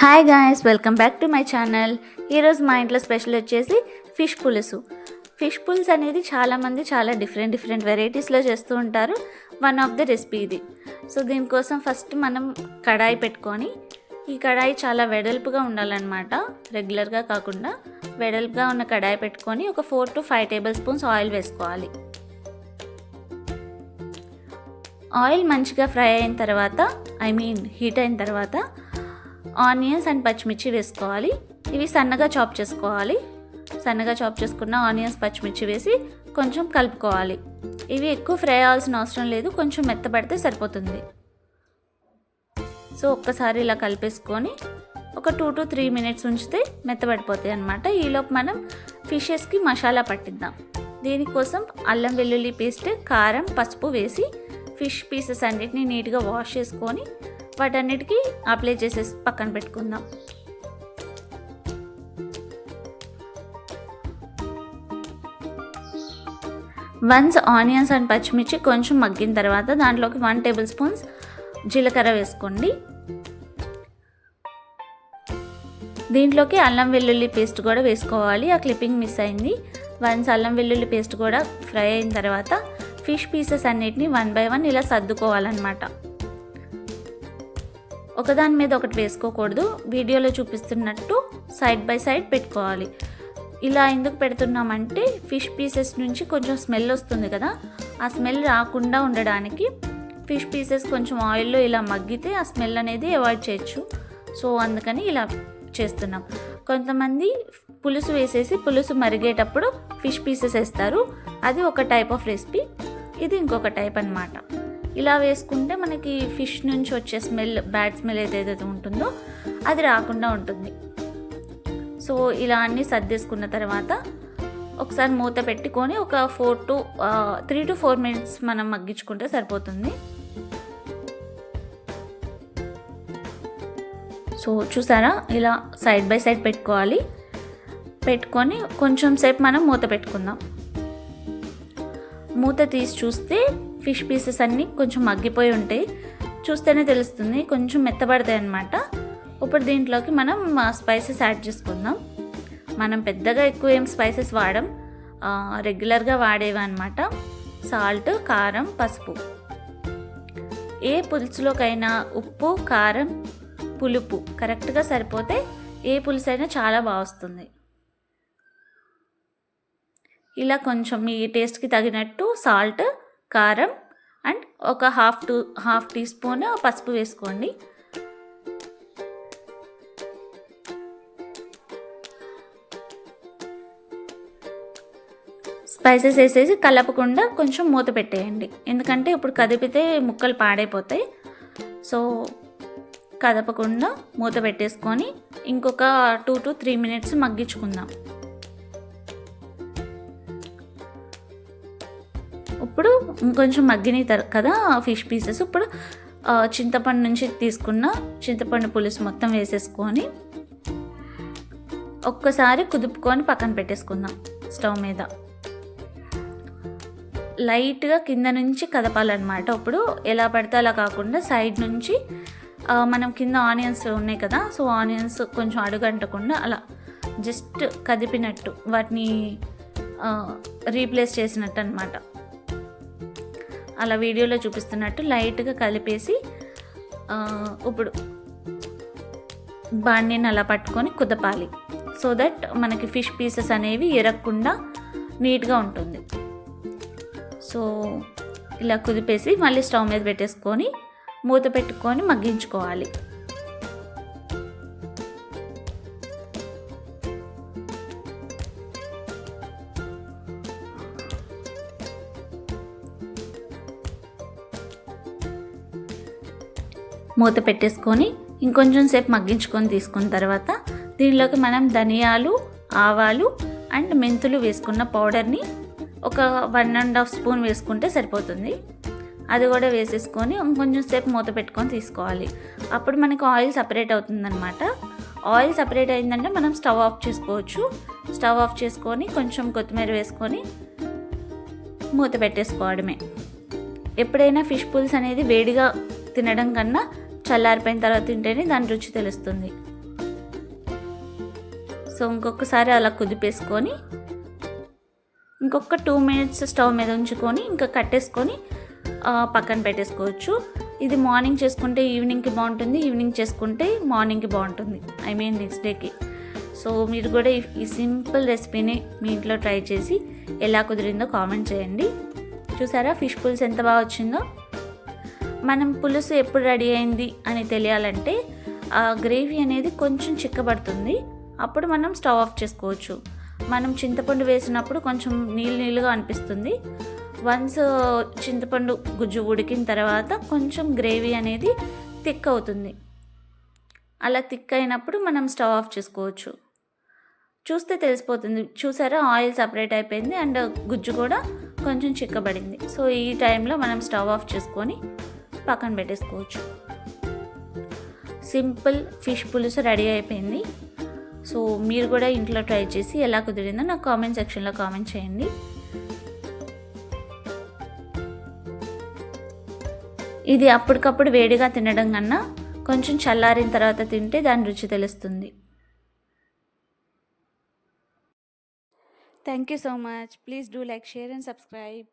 Hi guys, welcome back to my channel. ఈరోజు మా ఇంట్లో స్పెషల్ వచ్చేసి ఫిష్ పులుసు. ఫిష్ పులుసు అనేది చాలామంది చాలా డిఫరెంట్ వెరైటీస్లో చేస్తూ ఉంటారు. వన్ ఆఫ్ ద రెసిపీ ఇది. సో దీనికోసం ఫస్ట్ మనం కడాయి పెట్టుకొని, ఈ కడాయి చాలా వెడల్పుగా ఉండాలన్నమాట, రెగ్యులర్గా కాకుండా వెడల్పుగా ఉన్న కడాయి పెట్టుకొని ఒక 4 to 5 టేబుల్ స్పూన్స్ ఆయిల్ వేసుకోవాలి. ఆయిల్ మంచిగా ఫ్రై అయిన తర్వాత, హీట్ అయిన తర్వాత ఆనియన్స్ అండ్ పచ్చిమిర్చి వేసుకోవాలి. ఇవి సన్నగా చాప్ చేసుకోవాలి. సన్నగా చాప్ చేసుకున్న ఆనియన్స్ పచ్చిమిర్చి వేసి కొంచెం కలుపుకోవాలి. ఇవి ఎక్కువ ఫ్రై అవ్వాల్సిన అవసరం లేదు, కొంచెం మెత్తపడితే సరిపోతుంది. సో ఒక్కసారి ఇలా కలిపేసుకొని ఒక 2 to 3 మినిట్స్ ఉంచితే మెత్తబడిపోతాయి అన్నమాట. ఈలోపు మనం ఫిషెస్కి మసాలా పట్టిద్దాం. దీనికోసం అల్లం వెల్లుల్లి పేస్ట్, కారం, పసుపు వేసి ఫిష్ పీసెస్ అన్నిటిని నీట్గా వాష్ చేసుకొని వాటన్నిటికీ అప్లై చేసేసి పక్కన పెట్టుకుందాం. వన్స్ ఆనియన్స్ అండ్ పచ్చిమిర్చి కొంచెం మగ్గిన తర్వాత దాంట్లోకి 1 టేబుల్ స్పూన్స్ జీలకర్ర వేసుకోండి. దీంట్లోకి అల్లం వెల్లుల్లి పేస్ట్ కూడా వేసుకోవాలి. ఆ క్లిప్పింగ్ మిస్ అయింది. వన్స్ అల్లం వెల్లుల్లి పేస్ట్ కూడా ఫ్రై అయిన తర్వాత ఫిష్ పీసెస్ అన్నిటిని 1 by 1 ఇలా సర్దుకోవాలన్నమాట. ఒకదాని మీద ఒకటి వేసుకోకూడదు. వీడియోలో చూపిస్తున్నట్టు సైడ్ బై సైడ్ పెట్టుకోవాలి. ఇలా ఎందుకు పెడుతున్నామంటే ఫిష్ పీసెస్ నుంచి కొంచెం స్మెల్ వస్తుంది కదా, ఆ స్మెల్ రాకుండా ఉండడానికి ఫిష్ పీసెస్ కొంచెం ఆయిల్లో ఇలా మగ్గితే ఆ స్మెల్ అనేది అవాయిడ్ చేయొచ్చు. సో అందుకని ఇలా చేస్తున్నాం. కొంతమంది పులుసు వేసేసి పులుసు మరిగేటప్పుడు ఫిష్ పీసెస్ వేస్తారు. అది ఒక టైప్ ఆఫ్ రెసిపీ, ఇది ఇంకొక టైప్ అన్నమాట. ఇలా వేసుకుంటే మనకి ఫిష్ నుంచి వచ్చే స్మెల్, బ్యాడ్ స్మెల్ ఏదైతే ఉంటుందో అది రాకుండా ఉంటుంది. సో ఇలా అన్నీ సర్దేసుకున్న తర్వాత ఒకసారి మూత పెట్టుకొని ఒక 3 to 4 మినిట్స్ మనం మగ్గించుకుంటే సరిపోతుంది. సో చూసారా, ఇలా సైడ్ బై సైడ్ పెట్టుకోవాలి. పెట్టుకొని కొంచెం సేపు మనం మూత పెట్టుకుందాం. మూత తీసి చూస్తే ఫిష్ పీసెస్ అన్నీ కొంచెం మగ్గిపోయి ఉంటాయి. చూస్తేనే తెలుస్తుంది, కొంచెం మెత్తబడతాయి అన్నమాట. ఇప్పుడు దీంట్లోకి మనం స్పైసెస్ యాడ్ చేసుకుందాం. మనం పెద్దగా ఎక్కువ ఏం స్పైసెస్ వాడం, రెగ్యులర్గా వాడేవి అన్నమాట. సాల్ట్, కారం, పసుపు. ఏ పులుసులోకైనా ఉప్పు, కారం, పులుపు కరెక్ట్గా సరిపోతే ఏ పులుసు అయినా చాలా బాగా వస్తుంది. ఇలా కొంచెం మీ టేస్ట్కి తగినట్టు సాల్ట్, కారం అండ్ ఒక హాఫ్ టీ స్పూన్ పసుపు వేసుకోండి. స్పైసెస్ వేసేసి కలపకుండా కొంచెం మూత పెట్టేయండి. ఎందుకంటే ఇప్పుడు కదిపితే ముక్కలు పాడైపోతాయి. సో కదపకుండా మూత పెట్టేసుకొని ఇంకొక 2 to 3 మినిట్స్ మగ్గించుకుందాం. ఇప్పుడు ఇంకొంచెం మగ్గిన కదా ఫిష్ పీసెస్, ఇప్పుడు చింతపండు నుంచి తీసుకున్న చింతపండు పులుసు మొత్తం వేసేసుకొని ఒక్కసారి కుదుపుకొని పక్కన పెట్టేసుకుందాం స్టవ్ మీద. లైట్గా కింద నుంచి కదపాలన్నమాట. ఇప్పుడు ఎలా పడితే అలా కాకుండా సైడ్ నుంచి మనం కింద ఆనియన్స్ ఉన్నాయి కదా, సో ఆనియన్స్ కొంచెం అడుగంటకుండా అలా జస్ట్ కదిపినట్టు, వాటిని రీప్లేస్ చేసినట్టు అన్నమాట. అలా వీడియోలో చూపిస్తున్నట్టు లైట్గా కలిపేసి ఇప్పుడు బాండీని అలా పట్టుకొని కుదపాలి. సో దట్ మనకి ఫిష్ పీసెస్ అనేవి ఎరగకుండా నీట్గా ఉంటుంది. సో ఇలా కుదిపేసి మళ్ళీ స్టవ్ మీద పెట్టేసుకొని మూత పెట్టుకొని మగ్గించుకోవాలి. మూత పెట్టేసుకొని ఇంకొంచెం సేపు మగ్గించుకొని తీసుకున్న తర్వాత దీనిలోకి మనం ధనియాలు, ఆవాలు అండ్ మెంతులు వేసుకున్న పౌడర్ని ఒక 1.5 స్పూన్ వేసుకుంటే సరిపోతుంది. అది కూడా వేసేసుకొని ఇంకొంచెం సేపు మూత పెట్టుకొని తీసుకోవాలి. అప్పుడు మనకు ఆయిల్ సపరేట్ అవుతుందన్నమాట. ఆయిల్ సపరేట్ అయిందంటే మనం స్టవ్ ఆఫ్ చేసుకోవచ్చు. స్టవ్ ఆఫ్ చేసుకొని కొంచెం కొత్తిమీర వేసుకొని మూత పెట్టేసుకోవడమే. ఎప్పుడైనా ఫిష్ పులుసు అనేది వేడిగా తినడం కన్నా చల్లారిపోయిన తర్వాత తింటేనే దాని రుచి తెలుస్తుంది. సో ఇంకొకసారి అలా కుదిపేసుకొని ఇంకొక 2 మినిట్స్ స్టవ్ మీద ఉంచుకొని ఇంకా కట్టేసుకొని పక్కన పెట్టేసుకోవచ్చు. ఇది మార్నింగ్ చేసుకుంటే ఈవినింగ్కి బాగుంటుంది, ఈవినింగ్ చేసుకుంటే మార్నింగ్కి బాగుంటుంది, నెక్స్ట్ డేకి. సో మీరు కూడా ఈ సింపుల్ రెసిపీని మీ ఇంట్లో ట్రై చేసి ఎలా కుదిరిందో కామెంట్ చేయండి. చూసారా ఫిష్ పులుసు ఎంత బాగా వచ్చిందో. మనం పులుసు ఎప్పుడు రెడీ అయింది అని తెలియాలంటే ఆ గ్రేవీ అనేది కొంచెం చిక్కబడుతుంది, అప్పుడు మనం స్టవ్ ఆఫ్ చేసుకోవచ్చు. మనం చింతపండు వేసినప్పుడు కొంచెం నీళ్ళుగా అనిపిస్తుంది. వన్స్ చింతపండు గుజ్జు ఉడికిన తర్వాత కొంచెం గ్రేవీ అనేది థిక్ అవుతుంది. అలా థిక్ అయినప్పుడు మనం స్టవ్ ఆఫ్ చేసుకోవచ్చు. చూస్తే తెలిసిపోతుంది. చూసారా ఆయిల్ సపరేట్ అయిపోయింది అండ్ గుజ్జు కూడా కొంచెం చిక్కబడింది. సో ఈ టైంలో మనం స్టవ్ ఆఫ్ చేసుకొని పక్కన పెట్టేసుకోవచ్చు. సింపుల్ ఫిష్ పులుసు రెడీ అయిపోయింది. సో మీరు కూడా ఇంట్లో ట్రై చేసి ఎలా కుదిరిందో నాకు కామెంట్ సెక్షన్లో కామెంట్ చేయండి. ఇది అప్పటికప్పుడు వేడిగా తినడం కన్నా కొంచెం చల్లారిన తర్వాత తింటే దాని రుచి తెలుస్తుంది. Thank you so much. Please do like, share and subscribe.